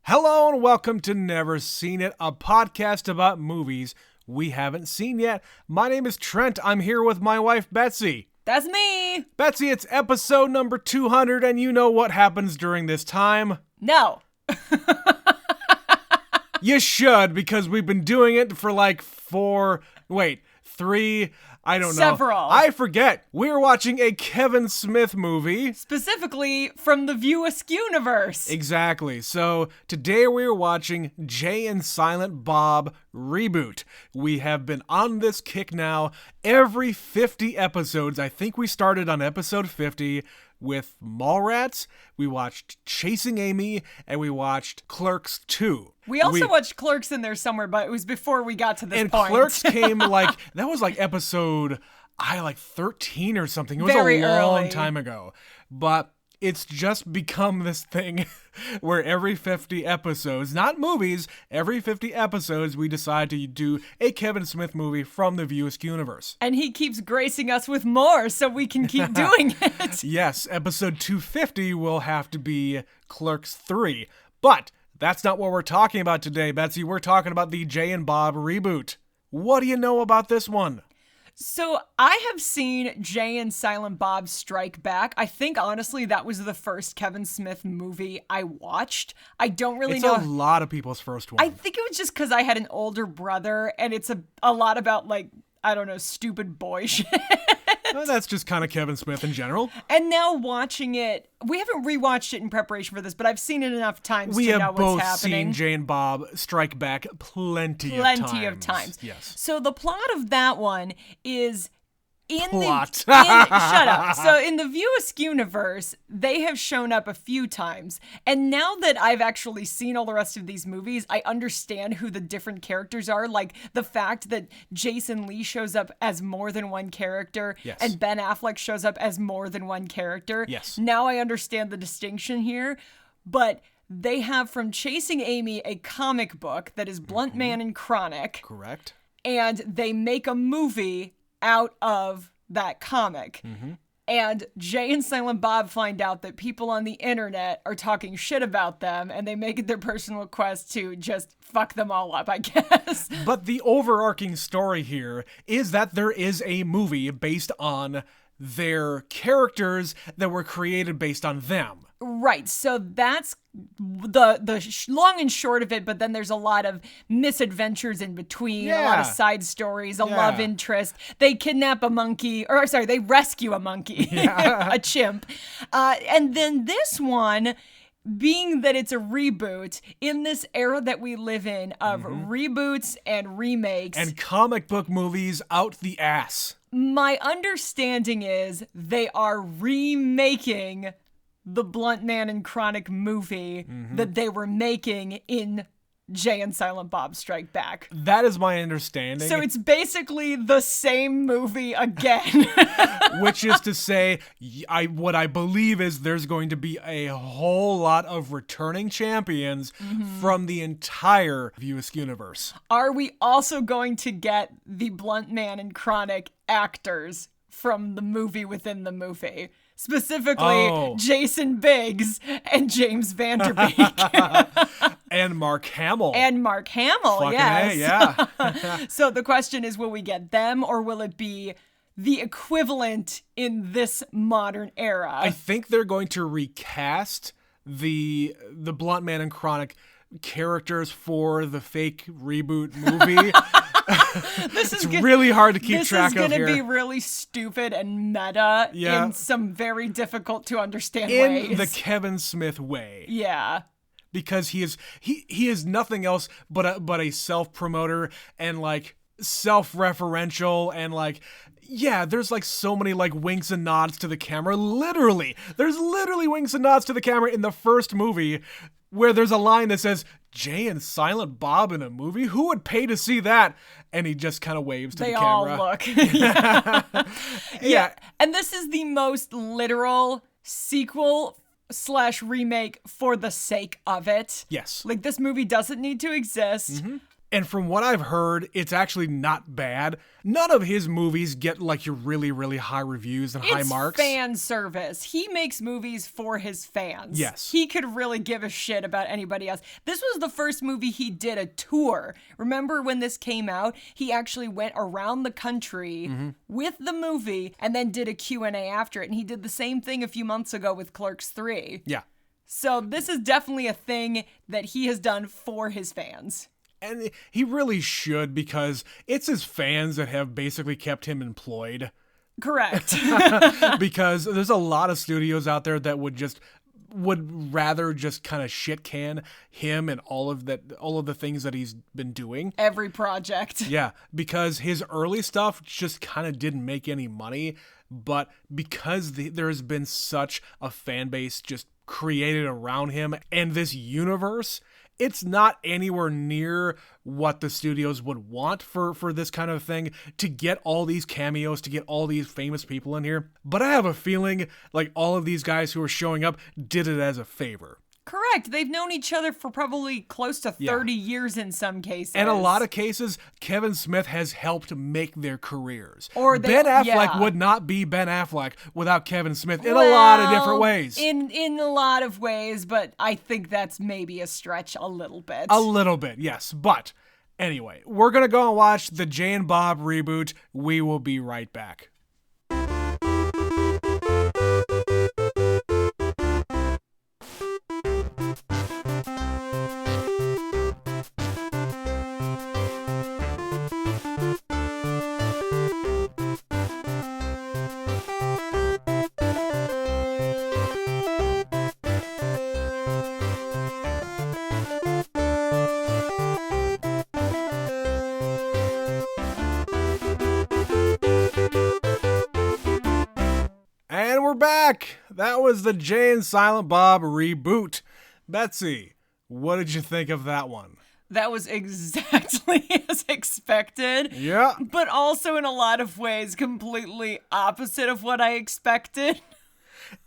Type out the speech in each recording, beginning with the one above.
Hello and welcome to Never Seen It, a podcast about movies we haven't seen yet. My name is Trent. I'm here with my wife, Betsy. That's me. Betsy, it's episode number 200, and you know what happens during this time? No. You should, because we've been doing it for like three, I don't know. Several. I forget. We're watching a Kevin Smith movie. Specifically from the View Askew universe. Exactly. So today we're watching Jay and Silent Bob Reboot. We have been on this kick now every 50 episodes. I think we started on episode 50 with Mallrats. We watched Chasing Amy, and we watched Clerks 2. We also watched Clerks in there somewhere, but it was before we got to this point. And Clerks came that was like episode 13 or something. It was Very a long early. time ago. But it's just become this thing where every 50 episodes, not movies, every 50 episodes we decide to do a Kevin Smith movie from the View Askew universe. And he keeps gracing us with more so we can keep doing it. Yes, episode 250 will have to be Clerks 3. But that's not what we're talking about today, Betsy. We're talking about the Jay and Bob Reboot. What do you know about this one? So I have seen Jay and Silent Bob Strike Back. I think, honestly, that was the first Kevin Smith movie I watched. I don't really know. It's a lot of people's first one. I think it was just because I had an older brother, and it's a lot about, stupid boy shit. Well, that's just kind of Kevin Smith in general. And now watching it, we haven't rewatched it in preparation for this, but I've seen it enough times to know what's happening. We have both seen Jay and Bob Strike Back plenty of times. Yes. So the plot of that one is Shut up. So in the View Askew universe, they have shown up a few times. And now that I've actually seen all the rest of these movies, I understand who the different characters are. Like the fact that Jason Lee shows up as more than one character, yes, and Ben Affleck shows up as more than one character. Yes. Now I understand the distinction here. But they have from Chasing Amy a comic book that is Blunt Man and Chronic. Correct. And they make a movie out of that comic. And Jay and Silent Bob find out that people on the internet are talking shit about them, and they make it their personal quest to just fuck them all up, I guess. But the overarching story here is that there is a movie based on their characters that were created based on them. Right, so that's the long and short of it, but then there's a lot of misadventures in between, a lot of side stories, a love interest. They kidnap a monkey, they rescue a monkey, a chimp. And then this one, being that it's a reboot, in this era that we live in of reboots and remakes. And comic book movies out the ass. My understanding is they are remaking the Blunt Man and Chronic movie that they were making in Jay and Silent Bob Strike Back. That is my understanding. So it's basically the same movie again. Which is to say, what I believe is there's going to be a whole lot of returning champions from the entire View Askew universe. Are we also going to get the Blunt Man and Chronic actors from the movie within the movie? Specifically, Jason Biggs and James Vanderbeek. And Mark Hamill. Fucking yes. A, yeah. So the question is, will we get them, or will it be the equivalent in this modern era? I think they're going to recast the Blunt Man and Chronic characters for the fake reboot movie. It's really hard to keep track of here. This is going to be really stupid and meta in some very difficult to understand ways. In the Kevin Smith way. Yeah. Because he is nothing else but a self-promoter and self-referential and there's so many winks and nods to the camera. There's literally winks and nods to the camera in the first movie where there's a line that says, Jay and Silent Bob in a movie? Who would pay to see that? And he just kind of waves to the camera. They all look. Yeah. And this is the most literal sequel / remake for the sake of it. Yes. This movie doesn't need to exist. And from what I've heard, it's actually not bad. None of his movies get like your really, really high reviews and high marks. It's fan service. He makes movies for his fans. Yes. He could really give a shit about anybody else. This was the first movie he did a tour. Remember when this came out? He actually went around the country with the movie and then did a Q&A after it. And he did the same thing a few months ago with Clerks 3. Yeah. So this is definitely a thing that he has done for his fans. And he really should, because it's his fans that have basically kept him employed. Correct. Because there's a lot of studios out there that would rather just kind of shit can him and all of the things that he's been doing. Every project. Yeah, because his early stuff just kind of didn't make any money, but because there's been such a fan base just created around him and this universe, it's not anywhere near what the studios would want for this kind of thing, to get all these cameos, to get all these famous people in here. But I have a feeling like all of these guys who are showing up did it as a favor. Correct. They've known each other for probably close to 30 years in some cases. And a lot of cases, Kevin Smith has helped make their careers. Or Ben Affleck would not be Ben Affleck without Kevin Smith in a lot of different ways. In a lot of ways, but I think that's maybe a stretch a little bit. A little bit, yes. But anyway, we're going to go and watch the Jay and Bob reboot. We will be right back. Back. That was the Jay and Silent Bob reboot. Betsy, what did you think of that one? That was exactly as expected. Yeah. But also in a lot of ways completely opposite of what I expected.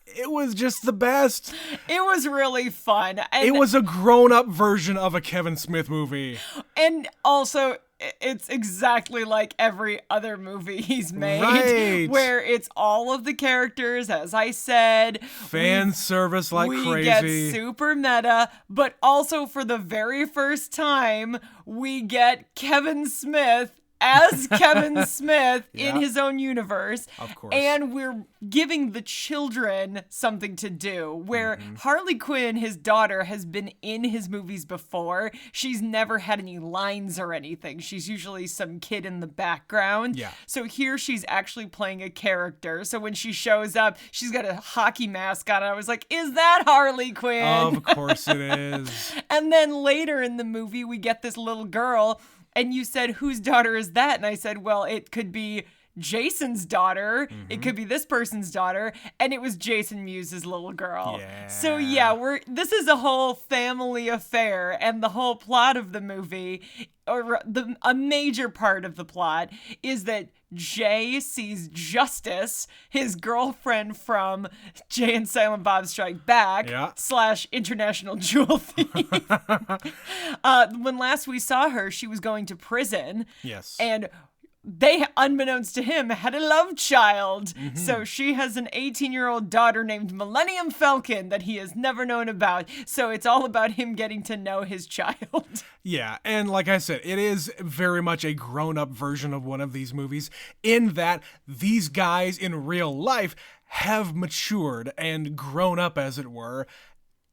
It was just the best. It was really fun. And it was a grown-up version of a Kevin Smith movie. And also, it's exactly like every other movie he's made. Right. Where it's all of the characters, as I said. Fan service like crazy. We get super meta, but also for the very first time, we get Kevin Smith as Kevin Smith in his own universe. Of course. And we're giving the children something to do, where Harley Quinn, his daughter, has been in his movies before. She's never had any lines or anything. She's usually some kid in the background. Yeah. So here she's actually playing a character. So when she shows up, she's got a hockey mask on. I was like, is that Harley Quinn? Of course it is. And then later in the movie, we get this little girl. And you said, whose daughter is that? And I said, well, it could be Jason's daughter. It could be this person's daughter. And it was Jason Mewes' little girl. Yeah. So yeah, this is a whole family affair. And the whole plot of the movie, or a major part of the plot, is that Jay sees Justice, his girlfriend from Jay and Silent Bob Strike Back / International Jewel Thief. When last we saw her, she was going to prison. Yes. And they, unbeknownst to him, had a love child. So she has an 18-year-old daughter named Millennium Falcon that he has never known about. So it's all about him getting to know his child. Yeah, and like I said, it is very much a grown-up version of one of these movies, in that these guys in real life have matured and grown up, as it were.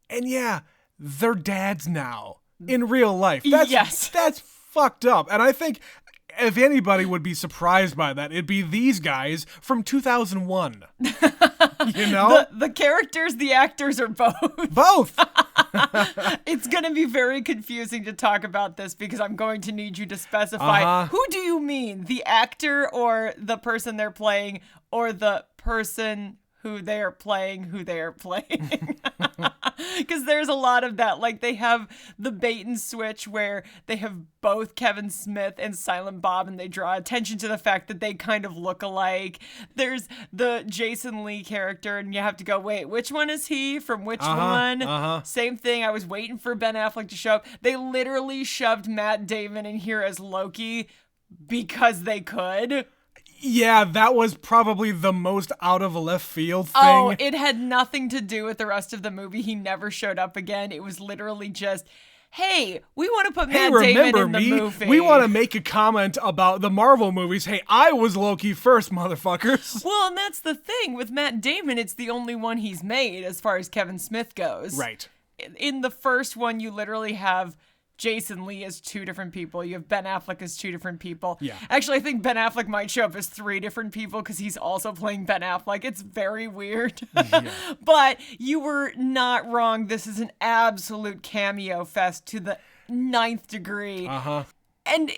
And yeah, they're dads now in real life. That's fucked up. And I think if anybody would be surprised by that, it'd be these guys from 2001. You know? The characters, the actors are both. Both! It's going to be very confusing to talk about this because I'm going to need you to specify who do you mean? The actor or the person they're playing, or the person who they are playing, who they are playing? Because there's a lot of that. Like, they have the bait and switch where they have both Kevin Smith and Silent Bob, and they draw attention to the fact that they kind of look alike. There's the Jason Lee character, and you have to go, wait, which one is he from which one? Same thing. I was waiting for Ben Affleck to show up. They literally shoved Matt Damon in here as Loki because they could. Yeah, that was probably the most out of left field thing. Oh, it had nothing to do with the rest of the movie. He never showed up again. It was literally just, hey, we want to put Matt Damon in the movie. We want to make a comment about the Marvel movies. Hey, I was Loki first, motherfuckers. Well, and that's the thing. With Matt Damon, it's the only one he's made as far as Kevin Smith goes. Right. In the first one, you literally have Jason Lee as two different people. You have Ben Affleck as two different people. Yeah. Actually, I think Ben Affleck might show up as three different people because he's also playing Ben Affleck. It's very weird. Yeah. But you were not wrong. This is an absolute cameo fest to the 9th degree. And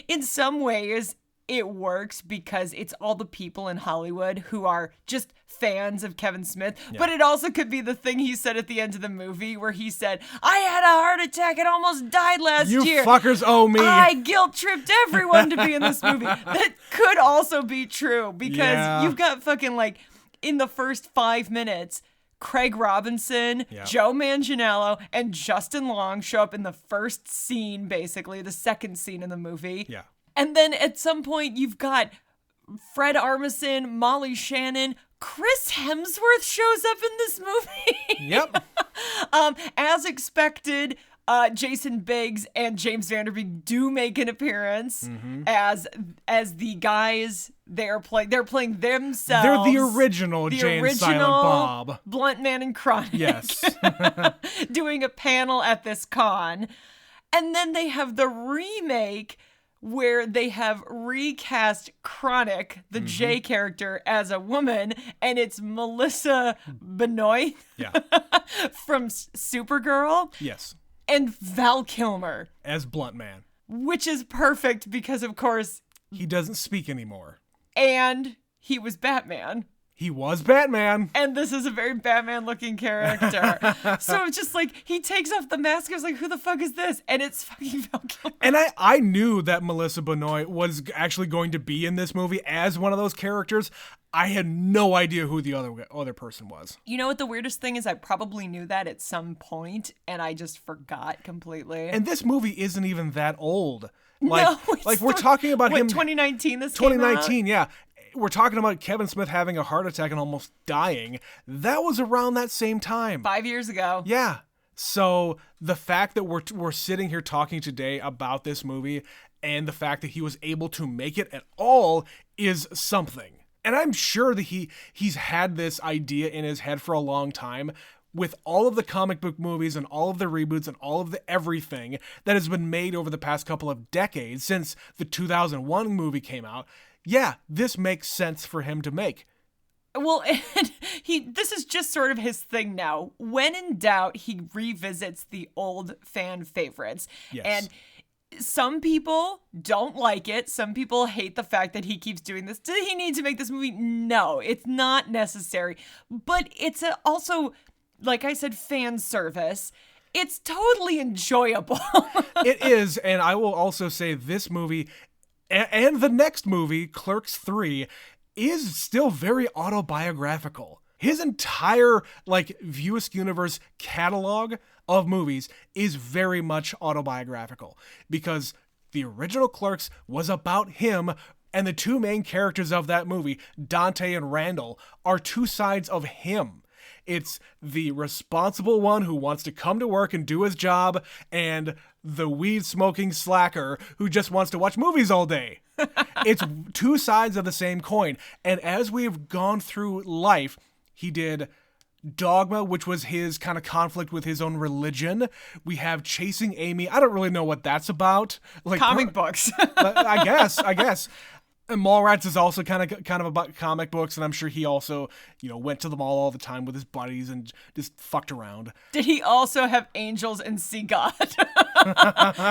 in some ways, it works because it's all the people in Hollywood who are just fans of Kevin Smith. Yeah. But it also could be the thing he said at the end of the movie where he said, I had a heart attack and almost died last year. You fuckers owe me. I guilt-tripped everyone to be in this movie. That could also be true because you've got fucking like in the first 5 minutes, Craig Robinson, Joe Manganiello, and Justin Long show up in the first scene, basically, the second scene in the movie. Yeah. And then at some point, you've got Fred Armisen, Molly Shannon, Chris Hemsworth shows up in this movie. Yep. As expected, Jason Biggs and James Vanderbeek do make an appearance as the guys. They're playing themselves. They're the original Jay and Silent Bob. Blunt Man and Chronic. Yes. Doing a panel at this con. And then they have the remake where they have recast Chronic, the Jay character, as a woman, and it's Melissa Benoist from Supergirl. Yes. And Val Kilmer. As Blunt Man. Which is perfect because, of course... he doesn't speak anymore. And he was Batman. He was Batman. And this is a very Batman-looking character. So it's just like, he takes off the mask. I was like, who the fuck is this? And it's fucking Val Kilmer. And I knew that Melissa Benoist was actually going to be in this movie as one of those characters. I had no idea who the other person was. You know what the weirdest thing is? I probably knew that at some point, and I just forgot completely. And this movie isn't even that old. No, we're talking about him. 2019 this 2019, yeah. We're talking about Kevin Smith having a heart attack and almost dying. That was around that same time. 5 years ago. Yeah. So the fact that we're sitting here talking today about this movie and the fact that he was able to make it at all is something. And I'm sure that he's had this idea in his head for a long time. With all of the comic book movies and all of the reboots and all of the everything that has been made over the past couple of decades since the 2001 movie came out, yeah, this makes sense for him to make. Well, and this is just sort of his thing now. When in doubt, he revisits the old fan favorites. Yes. And some people don't like it. Some people hate the fact that he keeps doing this. Did he need to make this movie? No, it's not necessary. But it's also, like I said, fan service. It's totally enjoyable. It is, and I will also say this movie and the next movie, Clerks 3, is still very autobiographical. His entire, Viewisk Universe catalog of movies is very much autobiographical because the original Clerks was about him, and the two main characters of that movie, Dante and Randall, are two sides of him. It's the responsible one who wants to come to work and do his job, and the weed-smoking slacker who just wants to watch movies all day. It's two sides of the same coin. And as we've gone through life, he did Dogma, which was his kind of conflict with his own religion. We have Chasing Amy. I don't really know what that's about. Comic books. I guess. And Mallrats is also kind of about comic books, and I'm sure he also, went to the mall all the time with his buddies and just fucked around. Did he also have angels and see God?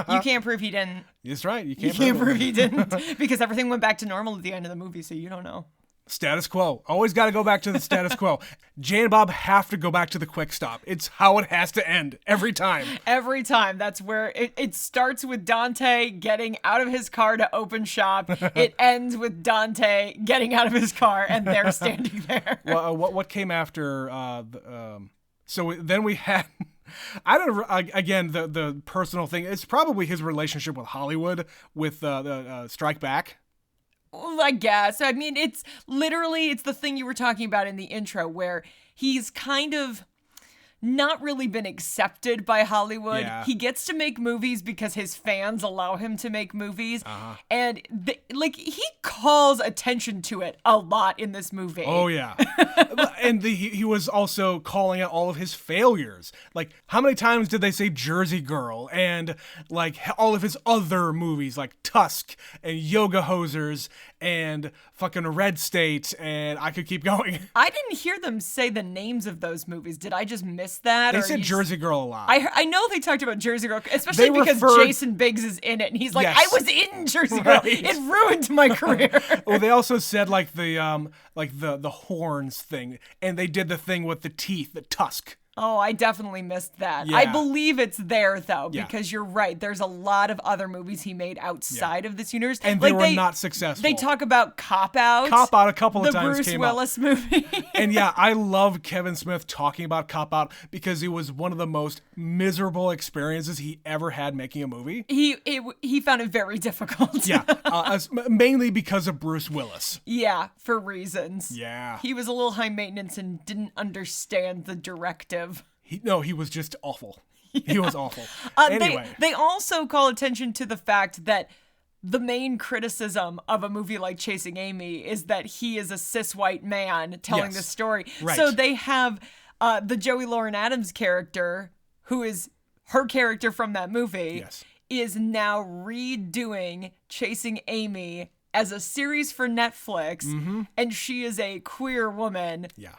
You can't prove he didn't. That's right. You can't prove he didn't because everything went back to normal at the end of the movie, so you don't know. Status quo. Always got to go back to the status quo. Jay and Bob have to go back to the quick stop. It's how it has to end every time. Every time. That's where it starts with Dante getting out of his car to open shop. It ends with Dante getting out of his car and they're standing there. Well, what came after? So then we had. I don't know. Again, the personal thing. It's probably his relationship with Hollywood with the Strike Back. Well, I guess. I mean, it's the thing you were talking about in the intro where he's kind of not really been accepted by Hollywood. Yeah. He gets to make movies because his fans allow him to make movies. And he calls attention to it a lot in this movie. Oh, yeah. And he was also calling out all of his failures. Like, how many times did they say Jersey Girl? And, like, all of his other movies, like Tusk and Yoga Hosers and fucking Red State, and I could keep going. I didn't hear them say the names of those movies. Did I just miss that? They said Jersey Girl a lot. I know they talked about Jersey Girl, especially because Jason Biggs is in it, and he's like, yes. I was in Jersey Girl. Right. It ruined my career. Well, they also said like the horns thing, and they did the thing with the teeth, the tusk. Oh, I definitely missed that. Yeah. I believe it's there, though, Yeah. because you're right. There's a lot of other movies he made outside of this universe. And they were not successful. They talk about Cop Out. Cop Out a couple of the times Bruce came Willis up. movie. And yeah, I love Kevin Smith talking about Cop Out because it was one of the most miserable experiences he ever had making a movie. He found it very difficult. Yeah, mainly because of Bruce Willis. Yeah, for reasons. Yeah. He was a little high maintenance and didn't understand the directive. He was just awful. Yeah. He was awful. Anyway. They also call attention to the fact that the main criticism of a movie like Chasing Amy is that he is a cis white man telling the story. Right. So they have the Joey Lauren Adams character, who is her character from that movie, is now redoing Chasing Amy as a series for Netflix, and she is a queer woman. Yeah.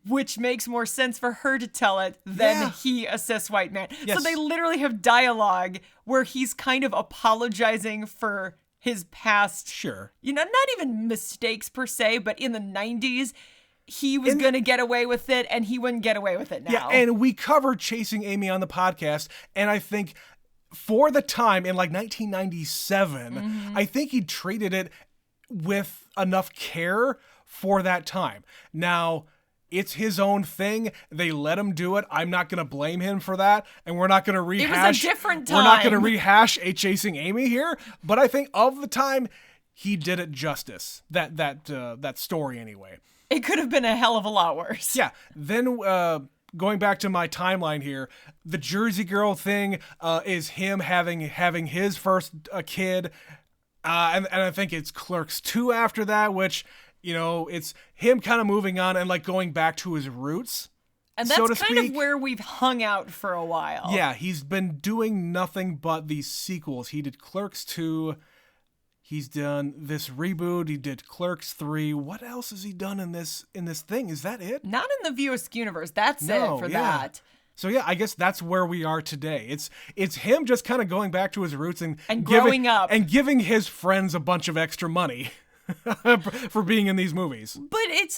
Which makes more sense for her to tell it than he, a cis white man. Yes. So they literally have dialogue where he's kind of apologizing for his past. Sure. Not even mistakes per se, but in the 90s, he was going to get away with it and he wouldn't get away with it now. Yeah, and we covered Chasing Amy on the podcast, and I think for the time in like 1997, I think he treated it with enough care for that time. Now, it's his own thing. They let him do it. I'm not going to blame him for that. And we're not going to rehash. It was a different time. We're not going to rehash a Chasing Amy here. But I think of the time, he did it justice. That story anyway. It could have been a hell of a lot worse. Yeah. Then going back to my timeline here, the Jersey Girl thing is him having his first kid. And I think it's Clerks 2 after that, which... it's him kind of moving on and like going back to his roots. And that's kind of where we've hung out for a while. Yeah, he's been doing nothing but these sequels. He did Clerks 2. He's done this reboot. He did Clerks 3. What else has he done in this thing? Is that it? Not in the View Askew universe. That's it for that. So yeah, I guess that's where we are today. It's him just kind of going back to his roots and growing up and giving his friends a bunch of extra money. For being in these movies. But it's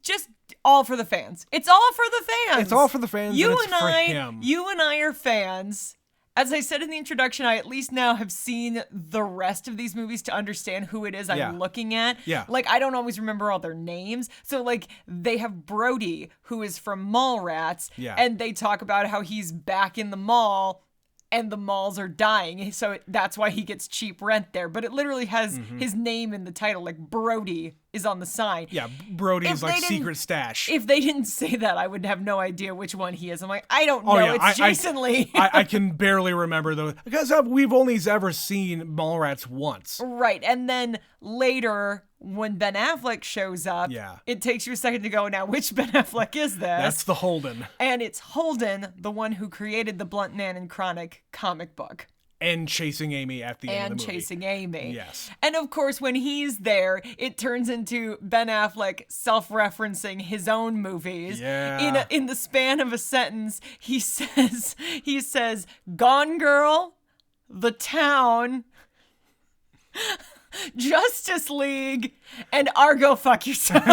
just all for the fans. It's all for the fans. It's all for the fans. For him. You and I are fans. As I said in the introduction, I at least now have seen the rest of these movies to understand who it is I'm looking at. Yeah. Like, I don't always remember all their names. So, like, they have Brody, who is from Mallrats. Yeah. And they talk about how he's back in the mall and the malls are dying, so that's why he gets cheap rent there. But it literally has his name in the title, like Brody is on the sign. Yeah, Brody's like secret stash. If they didn't say that, I would have no idea which one he is. I'm like, I don't know. It's Jason Lee. I can barely remember those because we've only ever seen Mallrats once. Right, and then later when Ben Affleck shows up, it takes you a second to go, now which Ben Affleck is this? That's the Holden. And it's Holden, the one who created the Blunt Man and Chronic comic book. And Chasing Amy at the end of the movie. And Chasing Amy. Yes. And of course, when he's there, it turns into Ben Affleck self-referencing his own movies. Yeah. In the span of a sentence, he says, Gone Girl, The Town, Justice League and Argo Fuck Yourself.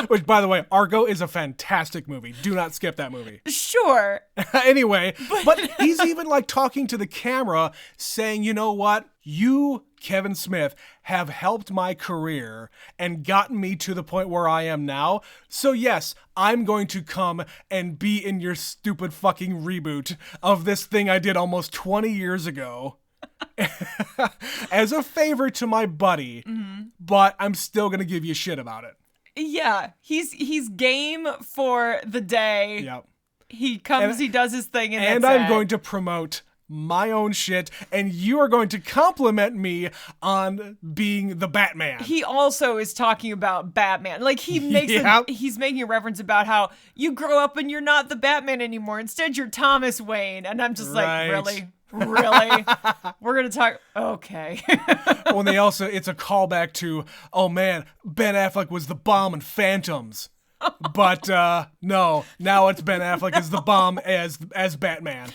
Which, by the way, Argo is a fantastic movie. Do not skip that movie. Sure. Anyway, but he's even like talking to the camera saying, you know what? You, Kevin Smith, have helped my career and gotten me to the point where I am now. So yes, I'm going to come and be in your stupid fucking reboot of this thing I did almost 20 years ago. As a favor to my buddy, but I'm still going to give you shit about it. Yeah, he's game for the day. Yep. He comes, he does his thing, and I'm going to promote my own shit, and you are going to compliment me on being the Batman. He also is talking about Batman. Like, he makes he's making a reference about how you grow up and you're not the Batman anymore. Instead, you're Thomas Wayne. And I'm just like, really? Really? We're going to talk. Okay. Well, it's a callback to, oh man, Ben Affleck was the bomb in Phantoms. But no, now it's Ben Affleck as the bomb as Batman.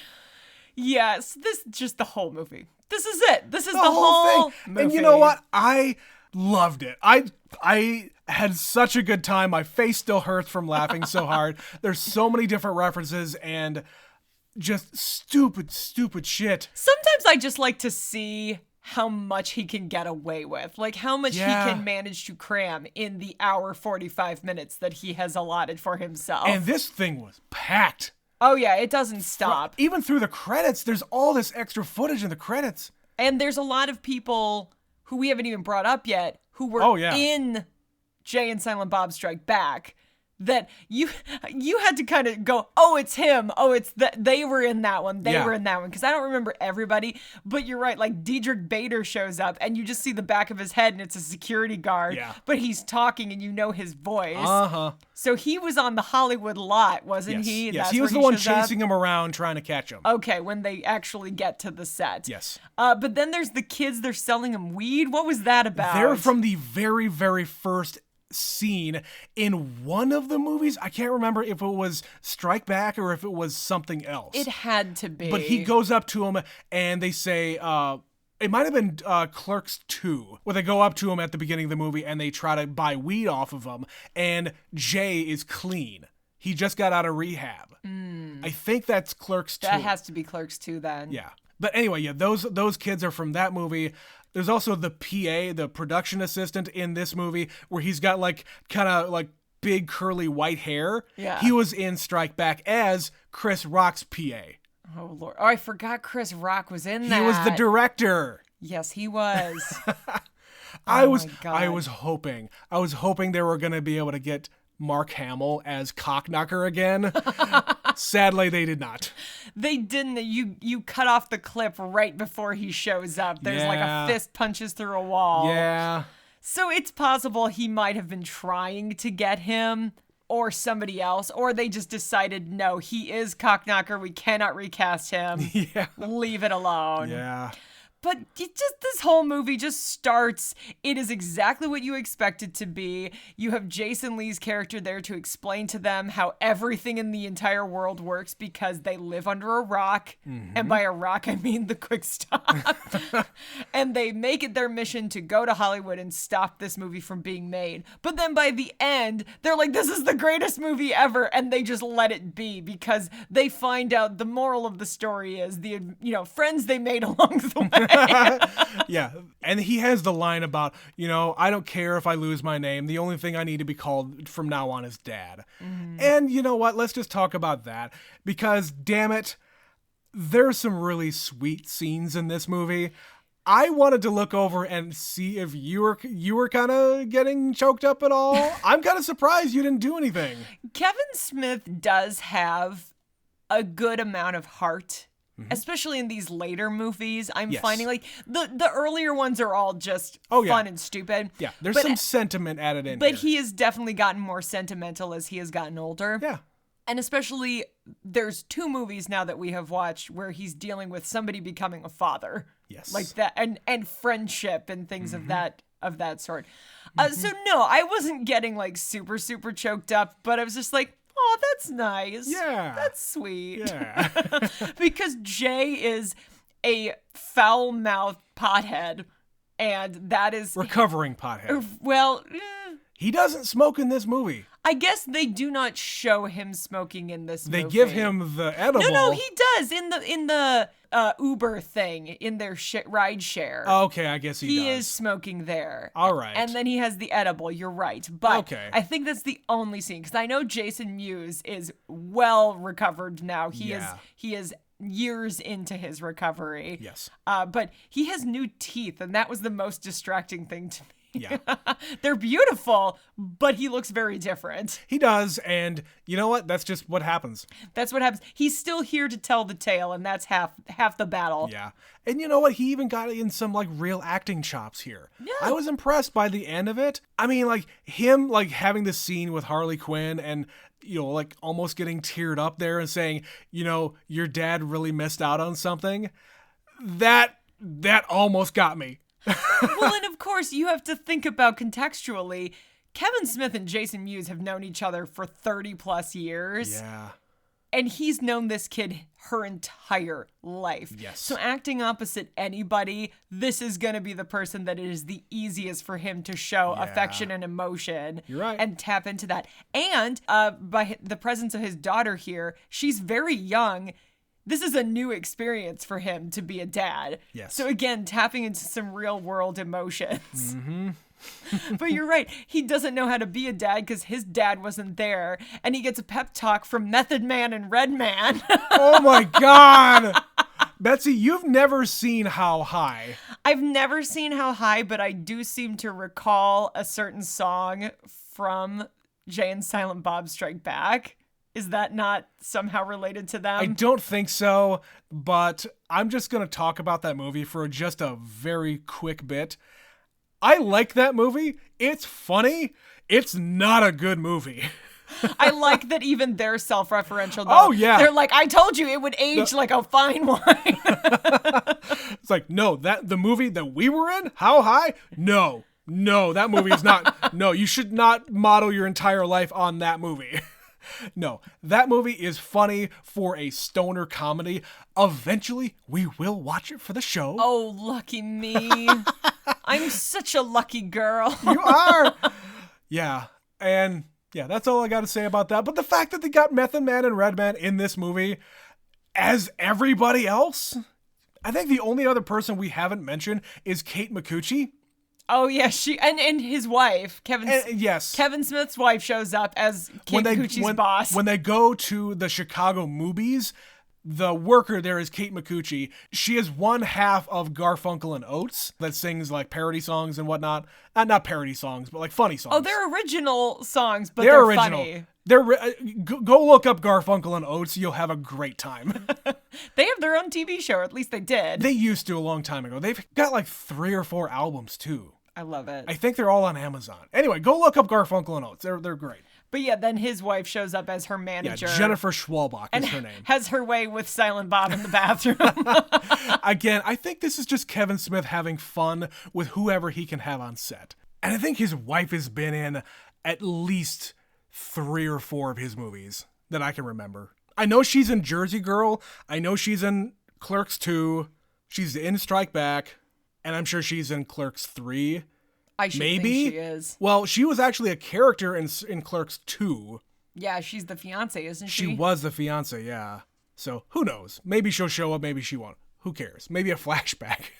Yes, this just the whole movie. This is it. This is the whole thing. Movie. And you know what? I loved it. I had such a good time. My face still hurts from laughing so hard. There's so many different references and just stupid shit. Sometimes I just like to see how much he can get away with. Like how much he can manage to cram in the hour 45 minutes that he has allotted for himself. And this thing was packed. Oh yeah, it doesn't stop. Even through the credits, there's all this extra footage in the credits. And there's a lot of people who we haven't even brought up yet who were in Jay and Silent Bob Strike Back that you had to kind of go, oh, it's him. Oh, it's they were in that one. They were in that one. Because I don't remember everybody, but you're right. Like Diedrich Bader shows up and you just see the back of his head and it's a security guard. Yeah. But he's talking and you know his voice. Uh-huh. So he was on the Hollywood lot, wasn't he? Yes, he was the one chasing him around trying to catch him. Okay, when they actually get to the set. Yes. But then there's the kids, they're selling him weed. What was that about? They're from the very, very first scene in one of the movies. I can't remember if it was Strike Back or if it was something else. It had to be. But he goes up to him and they say, it might have been Clerks 2, where they go up to him at the beginning of the movie and they try to buy weed off of him, and Jay is clean. He just got out of rehab. I think that's Clerks 2. That has to be Clerks 2 then. Yeah. But anyway, those kids are from that movie. There's also the PA, the production assistant in this movie, where he's got like kind of like big curly white hair. Yeah. He was in Strike Back as Chris Rock's PA. Oh, Lord. Oh, I forgot Chris Rock was in that. He was the director. Yes, he was. I was hoping they were going to be able to get Mark Hamill as Cockknocker again. Sadly, they did not. They didn't. You cut off the clip right before he shows up. There's like a fist punches through a wall. Yeah. So it's possible he might have been trying to get him or somebody else, or they just decided, no, he is Cockknocker. We cannot recast him. Yeah. Leave it alone. Yeah. But this whole movie just starts. It is exactly what you expect it to be. You have Jason Lee's character there to explain to them how everything in the entire world works because they live under a rock. Mm-hmm. And by a rock, I mean the Quick Stop. And they make it their mission to go to Hollywood and stop this movie from being made. But then by the end, they're like, this is the greatest movie ever. And they just let it be because they find out the moral of the story is the friends they made along the way. Yeah, and he has the line about, I don't care if I lose my name. The only thing I need to be called from now on is Dad. Mm. And you know what? Let's just talk about that because, damn it, there's some really sweet scenes in this movie. I wanted to look over and see if you were kind of getting choked up at all. I'm kind of surprised you didn't do anything. Kevin Smith does have a good amount of heart. Mm-hmm. Especially in these later movies, I'm finding like the earlier ones are all just fun and stupid. Yeah, there's some sentiment added in. But here. he has definitely gotten more sentimental as he has gotten older. Yeah. And especially, there's 2 movies now that we have watched where he's dealing with somebody becoming a father. Yes. Like that, and friendship and things of that sort. So no, I wasn't getting like super, super choked up, but I was just like, oh, that's nice. Yeah. That's sweet. Yeah. Because Jay is a foul-mouthed pothead And that is... Recovering pothead. Well... He doesn't smoke in this movie. I guess they do not show him smoking in this movie. They give him the edible. No, he does in the Uber thing, in their ride share. Okay, I guess he does. He is smoking there. All right. And then he has the edible. You're right. But okay. I think that's the only scene, because I know Jason Mewes is well recovered now. He is years into his recovery. Yes. But he has new teeth, and that was the most distracting thing to me. Yeah. They're beautiful, but he looks very different. He does, and you know what? That's just what happens. That's what happens. He's still here to tell the tale, and that's half the battle. Yeah. And you know what? He even got in some like real acting chops here. Yeah. I was impressed by the end of it. I mean, like him like having the scene with Harley Quinn and like almost getting teared up there and saying, your dad really missed out on something. That almost got me. Well, and of course, you have to think about contextually, Kevin Smith and Jason Mewes have known each other for 30 plus years. Yeah. And he's known this kid her entire life. Yes. So acting opposite anybody, this is going to be the person that it is the easiest for him to show affection and emotion. You're right. And tap into that. And by the presence of his daughter here, she's very young. This is a new experience for him to be a dad. Yes. So again, tapping into some real world emotions. Mm-hmm. But you're right. He doesn't know how to be a dad because his dad wasn't there. And he gets a pep talk from Method Man and Redman. Oh my God. Betsy, you've never seen How High. I've never seen How High, but I do seem to recall a certain song from Jay and Silent Bob Strike Back. Is that not somehow related to them? I don't think so, but I'm just going to talk about that movie for just a very quick bit. I like that movie. It's funny. It's not a good movie. I like that even they're self-referential, though. Oh, yeah. They're like, I told you it would age like a fine wine. It's like, no, the movie that we were in, How High? No, that movie is not. No, you should not model your entire life on that movie. No, that movie is funny for a stoner comedy. Eventually, we will watch it for the show. Oh, lucky me. I'm such a lucky girl. You are. Yeah, and yeah, that's all I got to say about that. But the fact that they got Method Man and Redman in this movie as everybody else, I think the only other person we haven't mentioned is Kate Micucci. Oh yeah, she and his wife, Kevin. Yes, Kevin Smith's wife shows up as Kate Micucci's boss. When they go to the Chicago movies, the worker there is Kate Micucci. She is one half of Garfunkel and Oates that sings like parody songs and whatnot. Not parody songs, but like funny songs. Oh, they're original songs, but they're original. Funny. Go look up Garfunkel and Oates. You'll have a great time. They have their own TV show, or at least they did. They used to a long time ago. They've got like 3 or 4 albums too. I love it. I think they're all on Amazon. Anyway, go look up Garfunkel and Oates. They're great. But yeah, then his wife shows up as her manager. Yeah, Jennifer Schwalbach is her name. Has her way with Silent Bob in the bathroom. Again, I think this is just Kevin Smith having fun with whoever he can have on set. And I think his wife has been in at least 3 or 4 of his movies that I can remember. I know she's in Jersey Girl. I know she's in Clerks 2. She's in Strike Back. And I'm sure she's in Clerks 3. I should think she is. Well, she was actually a character in Clerks 2. Yeah, she's the fiance, isn't she? She was the fiance, yeah. So who knows? Maybe she'll show up, maybe she won't. Who cares? Maybe a flashback.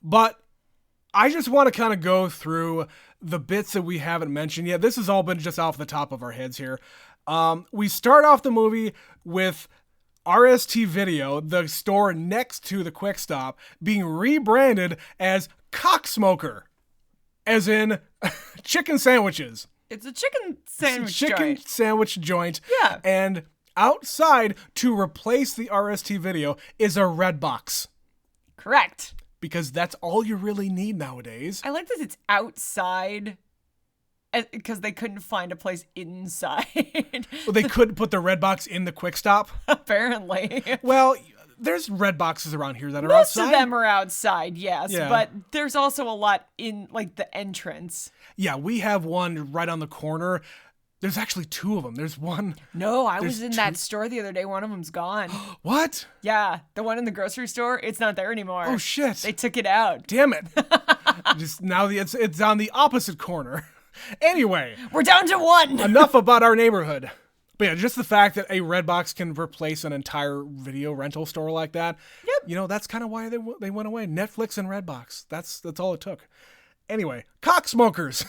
But I just want to kind of go through the bits that we haven't mentioned yet. This has all been just off the top of our heads here. We start off the movie with RST Video, the store next to the Quick Stop, being rebranded as Cocksmoker, as in chicken sandwiches. It's a chicken sandwich joint. Sandwich joint. Yeah. And outside, to replace the RST Video, is a red box. Correct. Because that's all you really need nowadays. I like that it's outside because they couldn't find a place inside. Well, they could put the red box in the Quick Stop. Apparently. Well, there's red boxes around here that are Most outside. Most of them are outside, yes. Yeah. But there's also a lot in, like, the entrance. Yeah, we have one right on the corner. There's actually two of them. There's one. No, I was in that store the other day. One of them's gone. What? Yeah, the one in the grocery store, it's not there anymore. Oh, shit. They took it out. Damn it. Just now it's on the opposite corner. Anyway. We're down to one. Enough about our neighborhood. But yeah, just the fact that a Redbox can replace an entire video rental store like that. Yep. That's kind of why they went away. Netflix and Redbox. That's all it took. Anyway, cock smokers.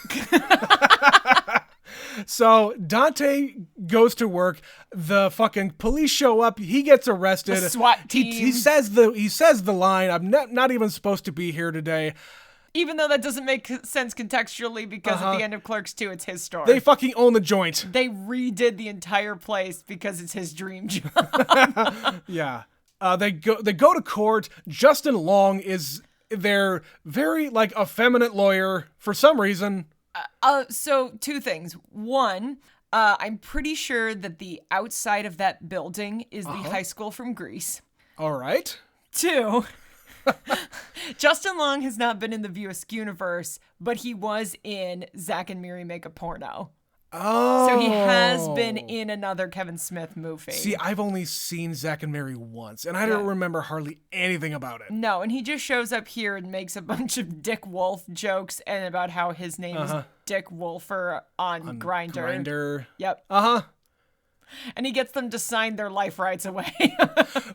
So Dante goes to work. The fucking police show up. He gets arrested. The SWAT team. He says the line, "I'm not even supposed to be here today." Even though that doesn't make sense contextually, because at the end of Clerks 2, it's his store. They fucking own the joint. They redid the entire place because it's his dream job. Yeah. They go to court. Justin Long is their very effeminate lawyer for some reason. So two things. One, I'm pretty sure that the outside of that building is the high school from Greece. All right. Two, Justin Long has not been in the View Askew universe, but he was in Zack and Miri Make a Porno. Oh. So he has been in another Kevin Smith movie. See, I've only seen Zack and Miri once, and I don't remember hardly anything about it. No, and he just shows up here and makes a bunch of Dick Wolf jokes and about how his name is Dick Wolfer on Grindr. Grindr. Yep. Uh-huh. And he gets them to sign their life rights away.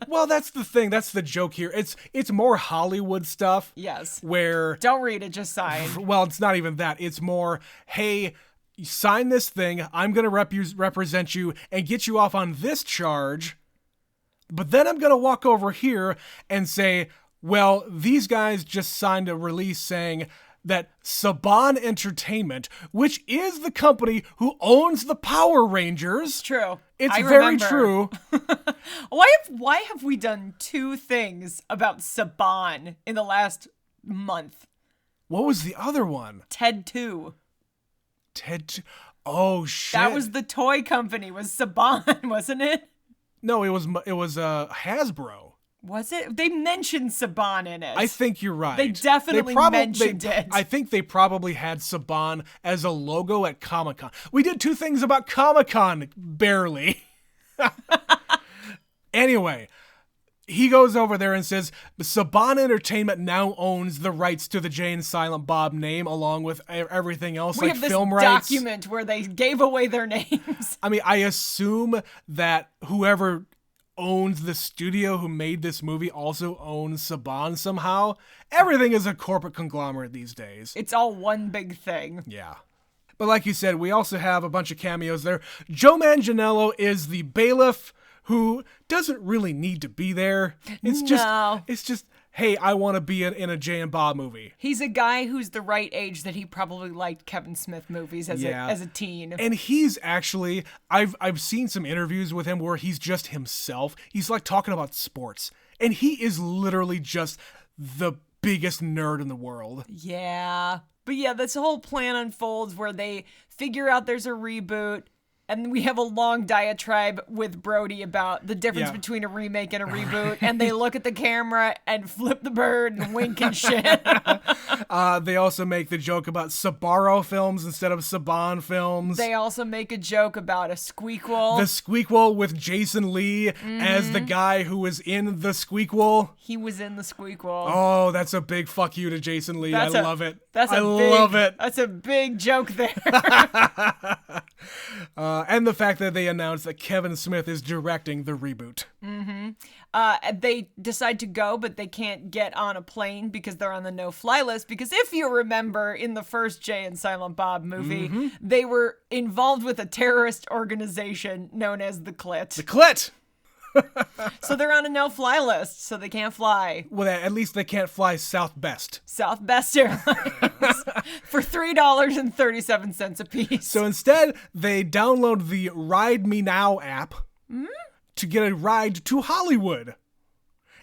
Well, that's the thing. That's the joke here. It's more Hollywood stuff. Yes. Where... Don't read it, just sign. Well, it's not even that. It's more, hey... You sign this thing, I'm going to represent you and get you off on this charge, but then I'm going to walk over here and say, well, these guys just signed a release saying that Saban Entertainment, which is the company who owns the Power Rangers. True. It's very remember. true. Why have we done two things about Saban in the last month? What was the other one? Ted 2. Oh shit! That was the toy company. Was Saban, wasn't it? No, it was Hasbro. Was it? They mentioned Saban in it. I think you're right. They definitely mentioned it. I think they probably had Saban as a logo at Comic-Con. We did two things about Comic-Con, barely. Anyway. He goes over there and says, Saban Entertainment now owns the rights to the Jay and Silent Bob name, along with everything else, we have this film rights. Document where they gave away their names. I mean, I assume that whoever owns the studio who made this movie also owns Saban somehow. Everything is a corporate conglomerate these days. It's all one big thing. Yeah. But like you said, we also have a bunch of cameos there. Joe Manganiello is the bailiff, who doesn't really need to be there. It's just, hey, I want to be in a Jay and Bob movie. He's a guy who's the right age that he probably liked Kevin Smith movies as a teen. And he's actually, I've seen some interviews with him where he's just himself. He's like talking about sports. And he is literally just the biggest nerd in the world. Yeah. But yeah, this whole plan unfolds where they figure out there's a reboot. And we have a long diatribe with Brody about the difference between a remake and a reboot. And they look at the camera and flip the bird and wink and shit. They also make the joke about Sabaro films instead of Saban films. They also make a joke about a squeakquel. The squeakquel with Jason Lee as the guy who was in the squeakquel. He was in the squeakquel. Oh, that's a big fuck you to Jason Lee. I love it. I love it. That's a big joke there. And the fact that they announced that Kevin Smith is directing the reboot. They decide to go, but they can't get on a plane because they're on the no-fly list. Because if you remember, in the first Jay and Silent Bob movie, they were involved with a terrorist organization known as the Clit. The Clit! So they're on a no-fly list, so they can't fly. Well, at least they can't fly Southwest. Southwest Airlines for $3.37 a piece. So instead, they download the Ride Me Now app to get a ride to Hollywood.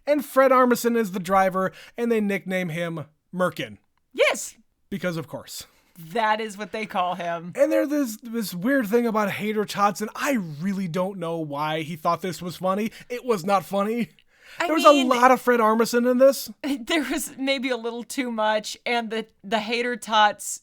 And Fred Armisen is the driver, and they nickname him Merkin. Yes. Because of course. That is what they call him. And there's this weird thing about Hader Tots, and I really don't know why he thought this was funny. It was not funny. There was a lot of Fred Armisen in this. There was maybe a little too much, and the Hader Tots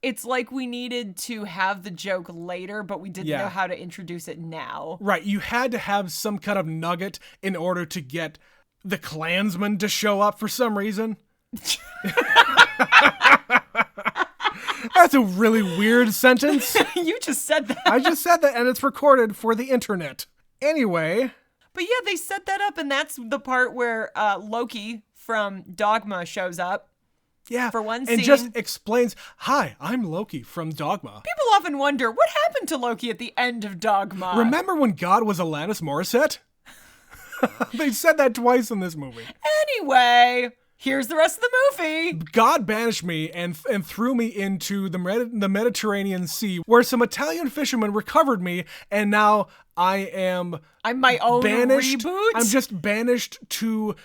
it's like we needed to have the joke later, but we didn't know how to introduce it now. Right. You had to have some kind of nugget in order to get the Klansman to show up for some reason. That's a really weird sentence. You just said that. I just said that, and it's recorded for the internet. Anyway. But yeah, they set that up, and that's the part where Loki from Dogma shows up. Yeah, for one scene. And just explains, hi, I'm Loki from Dogma. People often wonder, what happened to Loki at the end of Dogma? Remember when God was Alanis Morissette? They said that twice in this movie. Anyway, here's the rest of the movie. God banished me and threw me into the Mediterranean Sea, where some Italian fishermen recovered me, and now I'm my own banished. reboot? I'm just banished to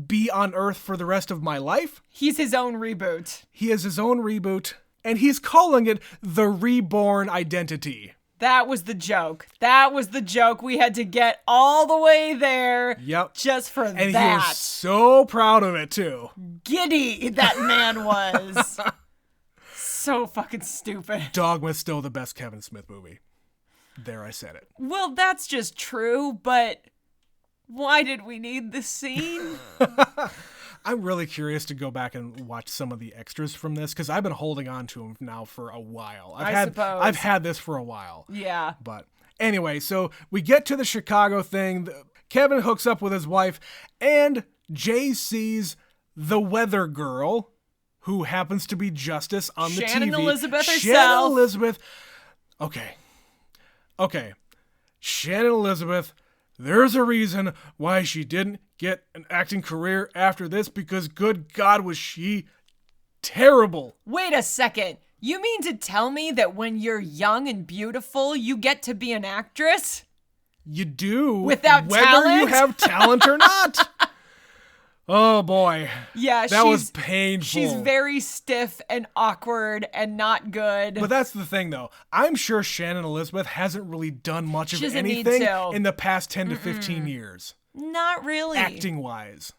be on Earth for the rest of my life. He's his own reboot. He is his own reboot, and he's calling it the Reborn Identity. That was the joke. That was the joke. We had to get all the way there. Yep. Just for that. And he was so proud of it, too. Giddy that man was. So fucking stupid. Dogma's still the best Kevin Smith movie. There, I said it. Well, that's just true, but why did we need this scene? I'm really curious to go back and watch some of the extras from this, because I've been holding on to them now for a while. I've had this for a while. Yeah. But anyway, so we get to the Chicago thing. Kevin hooks up with his wife, and Jay sees the weather girl, who happens to be Justice on the TV. Shannon Elizabeth herself. Shannon Elizabeth. Okay. Shannon Elizabeth. There's a reason why she didn't get an acting career after this, because good God, was she terrible. Wait a second. You mean to tell me that when you're young and beautiful, you get to be an actress? You do. Without whether talent? Whether you have talent or not. Oh boy. Yeah, that was painful. She's very stiff and awkward and not good. But that's the thing, though. I'm sure Shannon Elizabeth hasn't really done much of anything in the past 10 to 15 years. Not really. Acting-wise.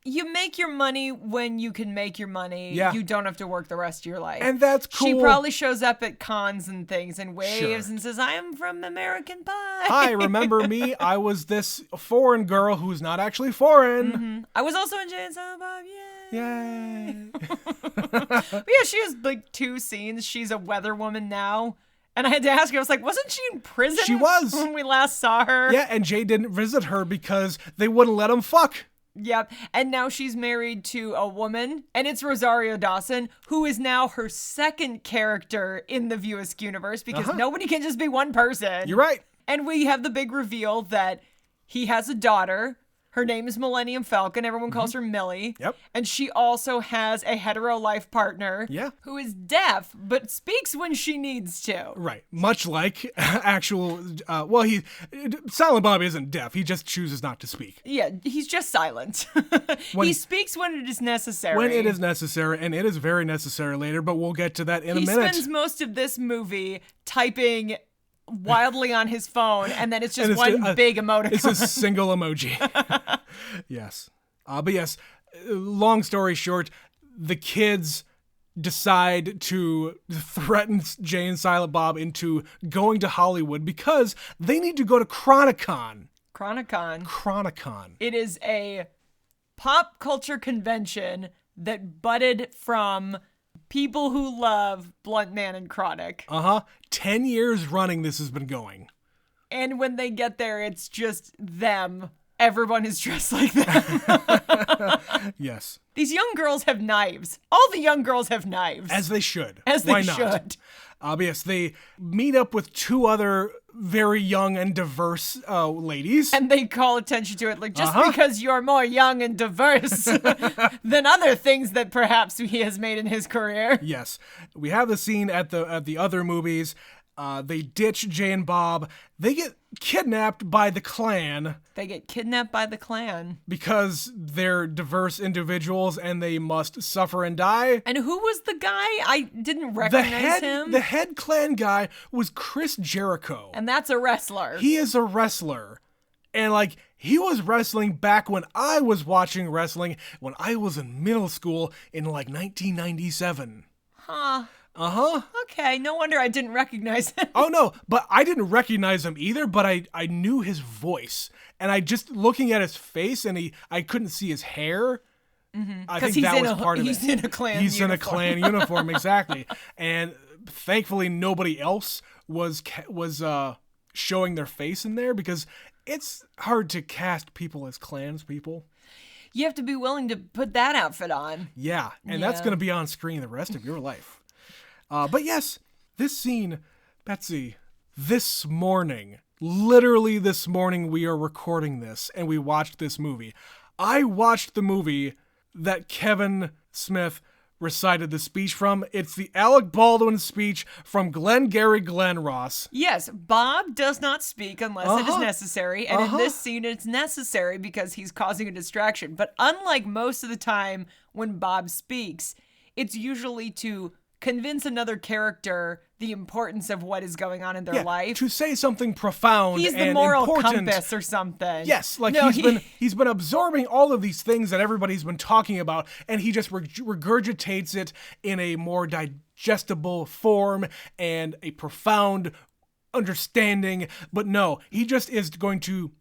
You make your money when you can make your money. Yeah. You don't have to work the rest of your life. And that's cool. She probably shows up at cons and things and waves and says, I'm from American Pie. Hi, remember me? I was this foreign girl who's not actually foreign. Mm-hmm. I was also in Jay and Silent Bob. Yay. But yeah, she has like 2 scenes. She's a weather woman now. And I had to ask her, I was like, wasn't she in prison? She was. When we last saw her. Yeah, and Jay didn't visit her because they wouldn't let him fuck. Yep. And now she's married to a woman, and it's Rosario Dawson, who is now her second character in the View Askew universe, because nobody can just be one person. You're right. And we have the big reveal that he has a daughter. Her name is Millennium Falcon. Everyone calls her Millie. Yep. And she also has a hetero life partner who is deaf, but speaks when she needs to. Right. Much like actual, Silent Bob isn't deaf. He just chooses not to speak. Yeah, he's just silent. He speaks when it is necessary. When it is necessary, and it is very necessary later, but we'll get to that in a minute. He spends most of this movie typing wildly on his phone, and then it's just one big emoticon. It's a single emoji. Yes. But yes, long story short, the kids decide to threaten Jay and Silent Bob into going to Hollywood because they need to go to Chronicon. Chronicon. It is a pop culture convention that budded from people who love Blunt Man and Chronic. 10 years running this has been going. And when they get there, it's just them. Everyone is dressed like that. Yes. These young girls have knives. All the young girls have knives. As they should. Why not? Yes, they meet up with 2 other very young and diverse ladies. And they call attention to it, like, just because you're more young and diverse than other things that perhaps he has made in his career. Yes. We have the scene at the other movies. They ditch Jay and Bob. They get kidnapped by the Klan. Because they're diverse individuals and they must suffer and die. And who was the guy? I didn't recognize him. The head Klan guy was Chris Jericho. And that's a wrestler. He is a wrestler. And he was wrestling back when I was watching wrestling when I was in middle school in 1997. Uh-huh. Okay, no wonder I didn't recognize him. Oh, no, but I didn't recognize him either, but I knew his voice. And I just, looking at his face, and I couldn't see his hair. I think that was part of it. He's in a Klan uniform. He's in a Klan uniform, exactly. And thankfully, nobody else was showing their face in there, because it's hard to cast people as Klans people. You have to be willing to put that outfit on. Yeah, and that's going to be on screen the rest of your life. But yes, this scene, Betsy, this morning, literally this morning, we are recording this, and we watched this movie. I watched the movie that Kevin Smith recited the speech from. It's the Alec Baldwin speech from Glengarry Glen Ross. Yes, Bob does not speak unless it is necessary, and in this scene it's necessary because he's causing a distraction. But unlike most of the time when Bob speaks, it's usually to convince another character the importance of what is going on in their life. To say something profound He's the and moral important. compass or something. Yes, like No, he's been absorbing all of these things that everybody's been talking about, and he just regurgitates it in a more digestible form and a profound understanding. But no, he just is going to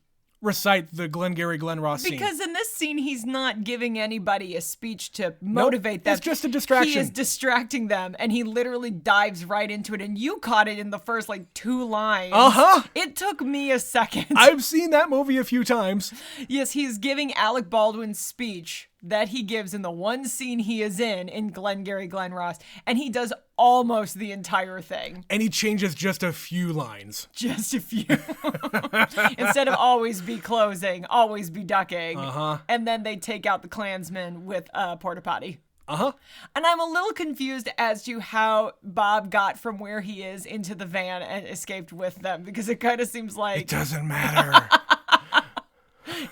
recite the Glengarry Glen Ross scene. Because in this scene, he's not giving anybody a speech to motivate them. It's just a distraction. He is distracting them, and he literally dives right into it. And you caught it in the first, 2 lines. It took me a second. I've seen that movie a few times. Yes, he's giving Alec Baldwin's speech that he gives in the one scene he is in Glengarry Glen Ross, and he does almost the entire thing. And he changes just a few lines. Just a few. Instead of always be closing, always be ducking. And then they take out the Klansmen with a porta potty. And I'm a little confused as to how Bob got from where he is into the van and escaped with them, because it kind of seems like... It doesn't matter.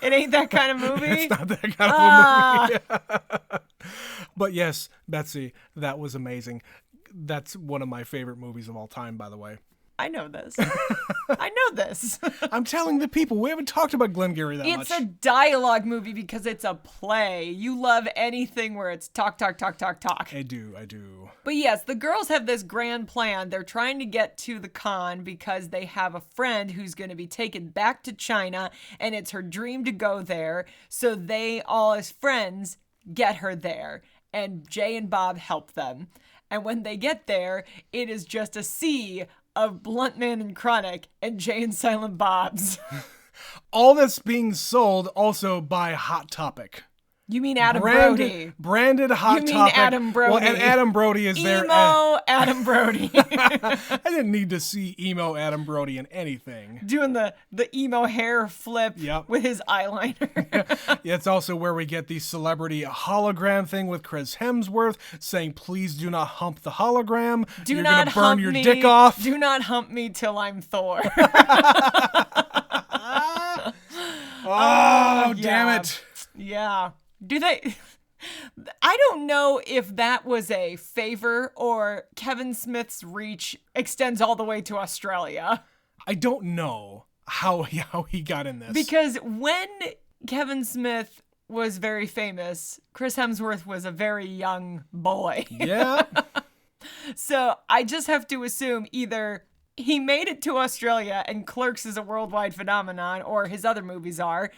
It ain't that kind of movie? It's not that kind of a movie. But yes, Betsy, that was amazing. That's one of my favorite movies of all time, by the way. I know this. I know this. I'm telling the people. We haven't talked about Glengarry that much. It's a dialogue movie because it's a play. You love anything where it's talk, talk, talk, talk, talk. I do. But yes, the girls have this grand plan. They're trying to get to the con because they have a friend who's going to be taken back to China, and it's her dream to go there. So they, all as friends, get her there. And Jay and Bob help them. And when they get there, it is just a sea of Bluntman and Chronic and Jay and Silent Bob's. All that's being sold also by Hot Topic. You mean Adam Brody? Branded Hot Topic. You mean Adam Brody? Well, and Adam Brody is there. Emo Adam Brody. I didn't need to see emo Adam Brody in anything. Doing the emo hair flip with his eyeliner. It's also where we get the celebrity hologram thing with Chris Hemsworth saying, "Please do not hump the hologram. You're going to burn your dick off. Do not hump me till I'm Thor." Oh, damn it. Yeah. Do they... I don't know if that was a favor or Kevin Smith's reach extends all the way to Australia. I don't know how he got in this. Because when Kevin Smith was very famous, Chris Hemsworth was a very young boy. Yeah. So I just have to assume either he made it to Australia and Clerks is a worldwide phenomenon, or his other movies are,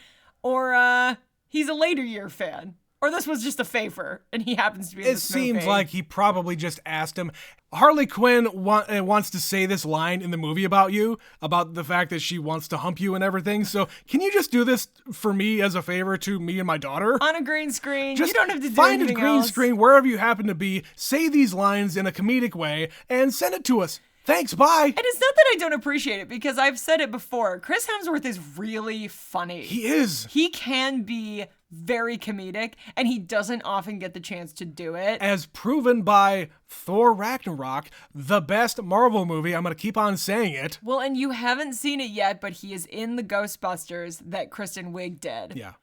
or he's a later year fan. Or this was just a favor, and he happens to be in this movie. It seems like he probably just asked him. Harley Quinn wants to say this line in the movie about you, about the fact that she wants to hump you and everything. So can you just do this for me as a favor to me and my daughter? On a green screen. Just you don't have to do find anything a green else. screen wherever you happen to be, say these lines in a comedic way, and send it to us. Thanks, bye. And it's not that I don't appreciate it, because I've said it before. Chris Hemsworth is really funny. He is. He can be very comedic, and he doesn't often get the chance to do it. As proven by Thor Ragnarok, the best Marvel movie. I'm going to keep on saying it. Well, and you haven't seen it yet, but he is in the Ghostbusters that Kristen Wiig did. Yeah.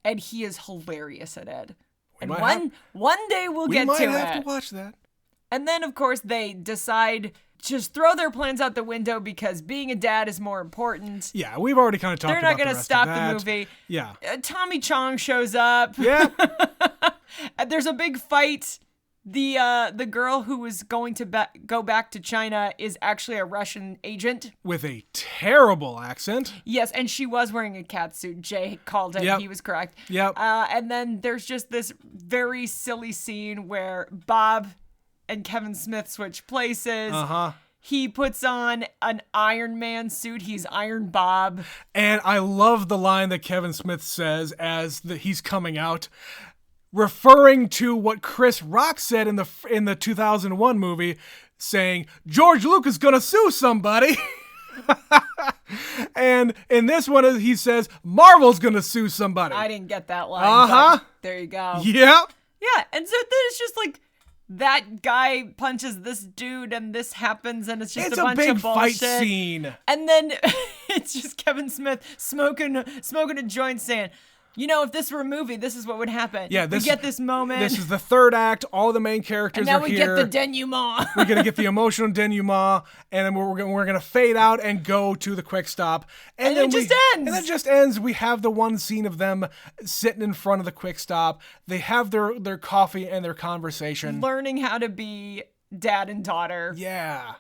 And he is hilarious at it. And one day we'll we get to it. We might have to watch that. And then, of course, they decide just throw their plans out the window because being a dad is more important. Yeah, we've already kind of talked about They're not going to stop the movie. Yeah. Tommy Chong shows up. Yeah. There's a big fight The girl who was going to go back to China is actually a Russian agent. With a terrible accent. Yes, and she was wearing a catsuit. Jay called it. Yep. He was correct. Yep. And then there's just this very silly scene where Bob and Kevin Smith switch places. Uh-huh. He puts on an Iron Man suit. He's Iron Bob. And I love the line that Kevin Smith says as he's coming out, referring to what Chris Rock said in the 2001 movie, saying, George Lucas gonna sue somebody. And in this one, he says, Marvel's gonna sue somebody. I didn't get that line. Uh-huh. There you go. Yep. Yeah, and so then it's just like, that guy punches this dude and this happens and it's just a bunch of bullshit. It's a big fight scene. And then it's just Kevin Smith smoking a joint saying, you know, if this were a movie, this is what would happen. Yeah, we get this moment. This is the third act. All the main characters are here. And now we get the denouement. We're going to get the emotional denouement, and then we're going to fade out and go to the quick stop. And then it just ends. And it just ends. We have the one scene of them sitting in front of the quick stop. They have their coffee and their conversation. Learning how to be dad and daughter. Yeah.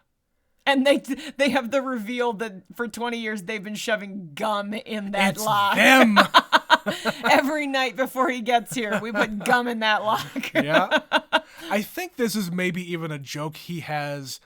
And they have the reveal that for 20 years they've been shoving gum in that lock. Them. Every night before he gets here, we put gum in that lock. Yeah. I think this is maybe even a joke he has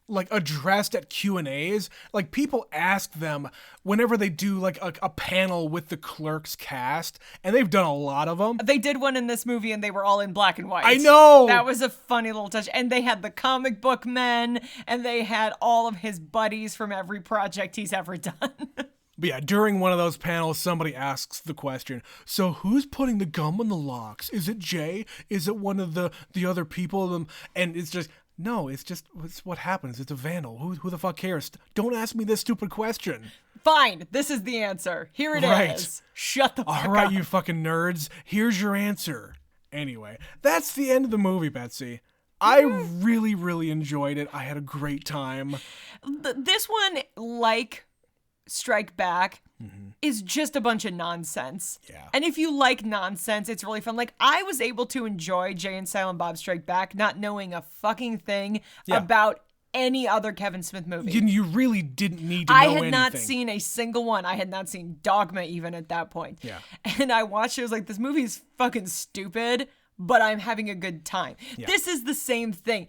like addressed at Q&As. Like people ask them whenever they do like a panel with the Clerks cast, and they've done a lot of them. They did one in this movie and they were all in black and white. I know! That was a funny little touch. And they had the comic book men and they had all of his buddies from every project he's ever done. But yeah, during one of those panels, somebody asks the question, so who's putting the gum in the locks? Is it Jay? Is it one of the other people? And it's just, no, it's what happens. It's a vandal. Who the fuck cares? Don't ask me this stupid question. Fine, this is the answer. Here it is. Shut the fuck up. All right, you fucking nerds. Here's your answer. Anyway, that's the end of the movie, Betsy. I really, really enjoyed it. I had a great time. This one, like Strike Back, is just a bunch of nonsense. Yeah. And if you like nonsense, it's really fun. Like, I was able to enjoy Jay and Silent Bob Strike Back not knowing a fucking thing about any other Kevin Smith movie. You really didn't need to know anything. I had not seen a single one. I had not seen Dogma even at that point. Yeah. And I watched it. I was like, this movie is fucking stupid, but I'm having a good time. Yeah. This is the same thing.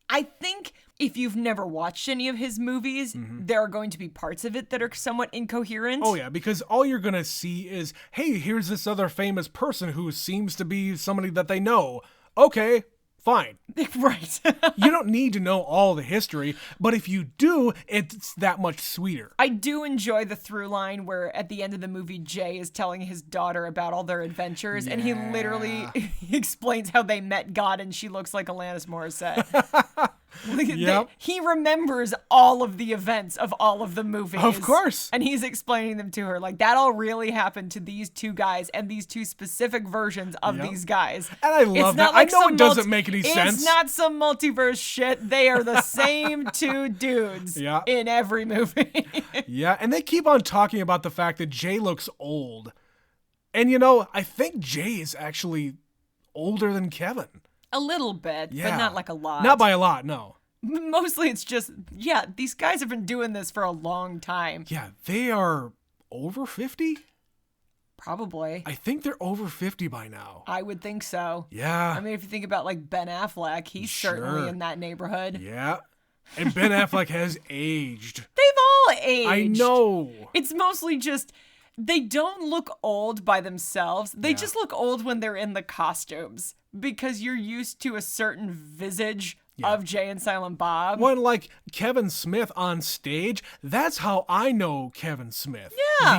I think if you've never watched any of his movies, there are going to be parts of it that are somewhat incoherent. Oh, yeah, because all you're going to see is, hey, here's this other famous person who seems to be somebody that they know. Okay, fine. Right. You don't need to know all the history, but if you do, it's that much sweeter. I do enjoy the through line where at the end of the movie, Jay is telling his daughter about all their adventures, and he literally explains how they met God, and she looks like Alanis Morissette. Yep. He remembers all of the events of all of the movies. Of course. And he's explaining them to her. Like, that all really happened to these two guys and these two specific versions of these guys. And I love that. I know it doesn't make any sense. It's not some multiverse shit. They are the same two dudes in every movie. Yeah, and they keep on talking about the fact that Jay looks old. And, you know, I think Jay is actually older than Kevin. A little bit, but not like a lot. Not by a lot, no. Mostly it's just, these guys have been doing this for a long time. Yeah, they are over 50? Probably. I think they're over 50 by now. I would think so. Yeah. I mean, if you think about like Ben Affleck, he's certainly in that neighborhood. Yeah. And Ben Affleck has aged. They've all aged. I know. It's mostly just, they don't look old by themselves. They just look old when they're in the costumes. Because you're used to a certain visage of Jay and Silent Bob. When, like, Kevin Smith on stage, that's how I know Kevin Smith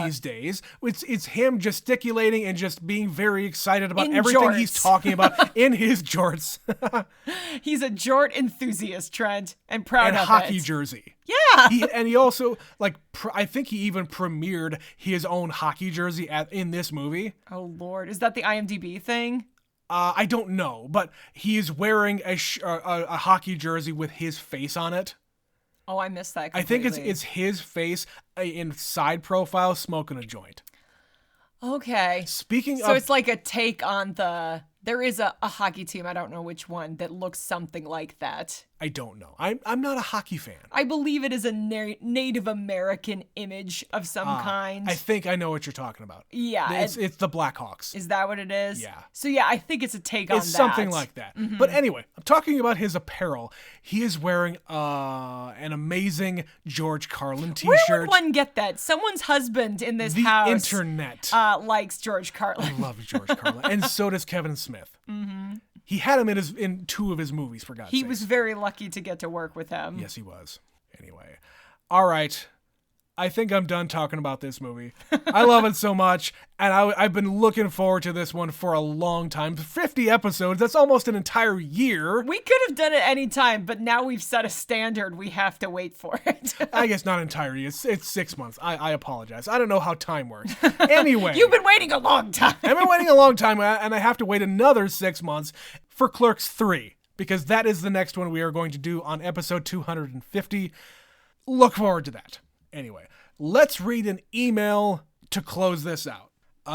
these days. It's him gesticulating and just being very excited about everything he's talking about in his jorts. He's a jort enthusiast, Trent, and proud of it. And hockey jersey. Yeah. He also, like, I think he even premiered his own hockey jersey in this movie. Oh, Lord. Is that the IMDb thing? I don't know, but he is wearing a hockey jersey with his face on it. Oh, I missed that I completely. think it's his face in side profile smoking a joint. Okay. Speaking of... So it's like a take on the There is a hockey team, I don't know which one, that looks something like that. I don't know. I'm not a hockey fan. I believe it is a Native American image of some kind. I think I know what you're talking about. Yeah. It's the Blackhawks. Is that what it is? Yeah. So yeah, I think it's a take on that. It's something like that. Mm-hmm. But anyway, I'm talking about his apparel. He is wearing an amazing George Carlin t-shirt. Where would one get that? Someone's husband in this house. The internet. Likes George Carlin. I love George Carlin. And so does Kevin Smith. Mm-hmm. He had him in 2 of his movies, for God's sake. He was very lucky to get to work with him. Yes, he was. Anyway. All right. I think I'm done talking about this movie. I love it so much, and I've been looking forward to this one for a long time. 50 episodes, that's almost an entire year. We could have done it any time, but now we've set a standard. We have to wait for it. I guess not entirely. It's 6 months. I apologize. I don't know how time works. Anyway. You've been waiting a long time. I've been waiting a long time, and I have to wait another 6 months for Clerks 3, because that is the next one we are going to do on episode 250. Look forward to that. Anyway, let's read an email to close this out.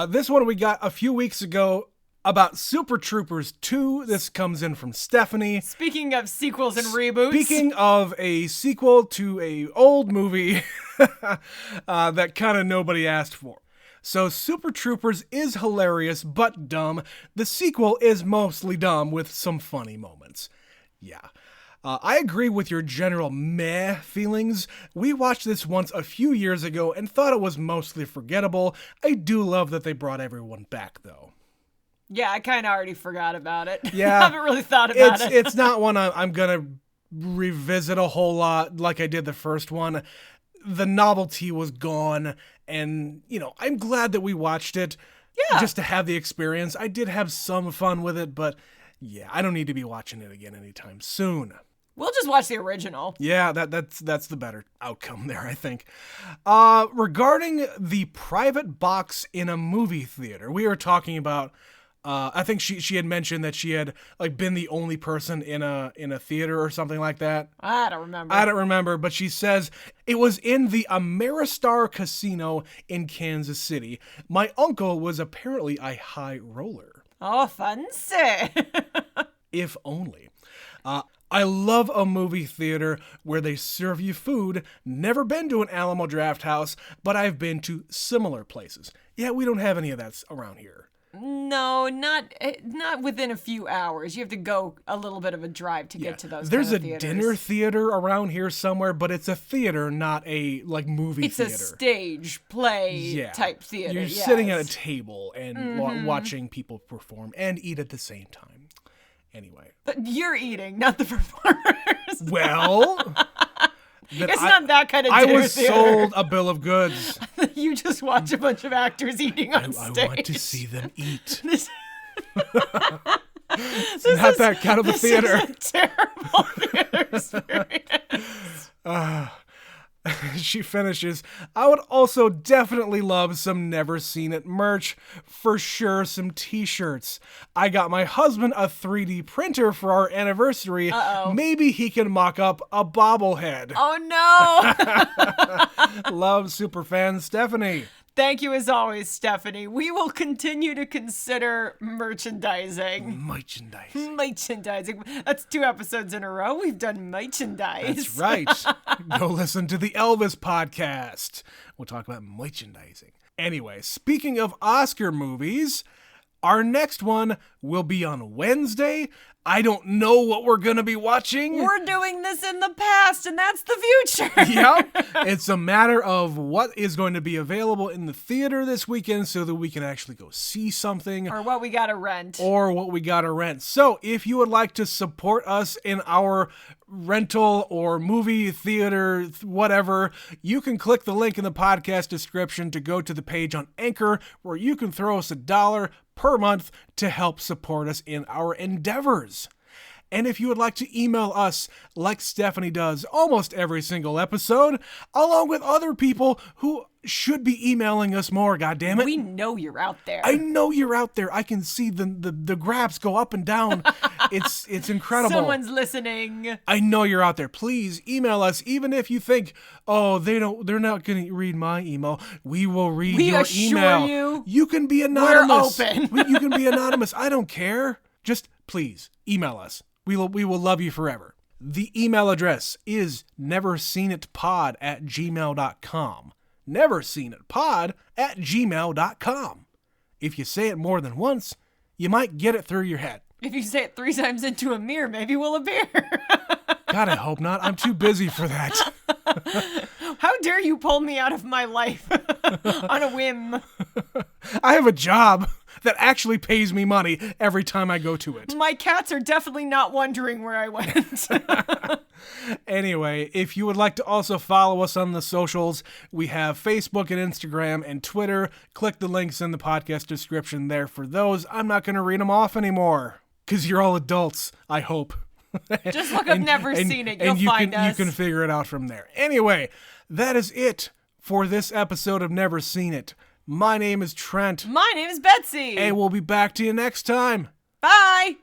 This one we got a few weeks ago about Super Troopers 2. This comes in from Stephanie. Speaking of sequels and reboots. Speaking of a sequel to a old movie that kind of nobody asked for. So Super Troopers is hilarious but dumb. The sequel is mostly dumb with some funny moments. Yeah. I agree with your general meh feelings. We watched this once a few years ago and thought it was mostly forgettable. I do love that they brought everyone back, though. Yeah, I kind of already forgot about it. Yeah. I haven't really thought about it. It's not one I'm going to revisit a whole lot like I did the first one. The novelty was gone, and, I'm glad that we watched it. Yeah. Just to have the experience. I did have some fun with it, but yeah, I don't need to be watching it again anytime soon. We'll just watch the original. Yeah, that's the better outcome there, I think. Regarding the private box in a movie theater, we were talking about. I think she had mentioned that she had been the only person in a theater or something like that. I don't remember, but she says it was in the Ameristar Casino in Kansas City. My uncle was apparently a high roller. Oh, fancy. If only. I love a movie theater where they serve you food. Never been to an Alamo Draft House, but I've been to similar places. Yeah, we don't have any of that around here. No, not within a few hours. You have to go a little bit of a drive to get to those. There's kind of a theaters. dinner theater around here somewhere, but it's a theater, not a movie theater. It's a stage play type theater. You're sitting at a table and watching people perform and eat at the same time. Anyway. But you're eating, not the performers. Well, it's not that kind of dinner I was theater. sold a bill of goods. You just watch a bunch of actors eating on stage. I want to see them eat. This not that kind of a theater. This is a terrible theater experience. She finishes, I would also definitely love some Never Seen It merch. For sure, some t-shirts. I got my husband a 3D printer for our anniversary. Uh-oh. Maybe he can mock up a bobblehead. Oh no! Love superfan Stephanie. Thank you as always, Stephanie. We will continue to consider merchandising. Merchandising. That's 2 episodes in a row. We've done merchandise. That's right. Go listen to the Elvis podcast. We'll talk about merchandising. Anyway, speaking of Oscar movies, our next one will be on Wednesday. I don't know what we're going to be watching. We're doing this in the past, and that's the future. Yep. It's a matter of what is going to be available in the theater this weekend so that we can actually go see something. Or what we got to rent. So if you would like to support us in our rental or movie theater, whatever, you can click the link in the podcast description to go to the page on Anchor where you can throw us $1 per month to help support us in our endeavors. And if you would like to email us, like Stephanie does almost every single episode, along with other people who should be emailing us more, goddammit. We know you're out there. I know you're out there. I can see the graphs go up and down. It's incredible. Someone's listening. I know you're out there. Please email us, even if you think, oh, they're not going to read my email. We will read your email. You can be anonymous. We're open. You can be anonymous. I don't care. Just please email us. We will love you forever. The email address is neverseenitpod@gmail.com. Neverseenitpod@gmail.com. If you say it more than once, you might get it through your head. If you say it 3 times into a mirror, maybe we'll appear. God, I hope not. I'm too busy for that. How dare you pull me out of my life on a whim? I have a job that actually pays me money every time I go to it. My cats are definitely not wondering where I went. Anyway, if you would like to also follow us on the socials, we have Facebook and Instagram and Twitter. Click the links in the podcast description there for those. I'm not going to read them off anymore because you're all adults, I hope. Just look up Never Seen It. You'll find us. You can figure it out from there. Anyway, that is it for this episode of Never Seen It. My name is Trent. My name is Betsy. And we'll be back to you next time. Bye.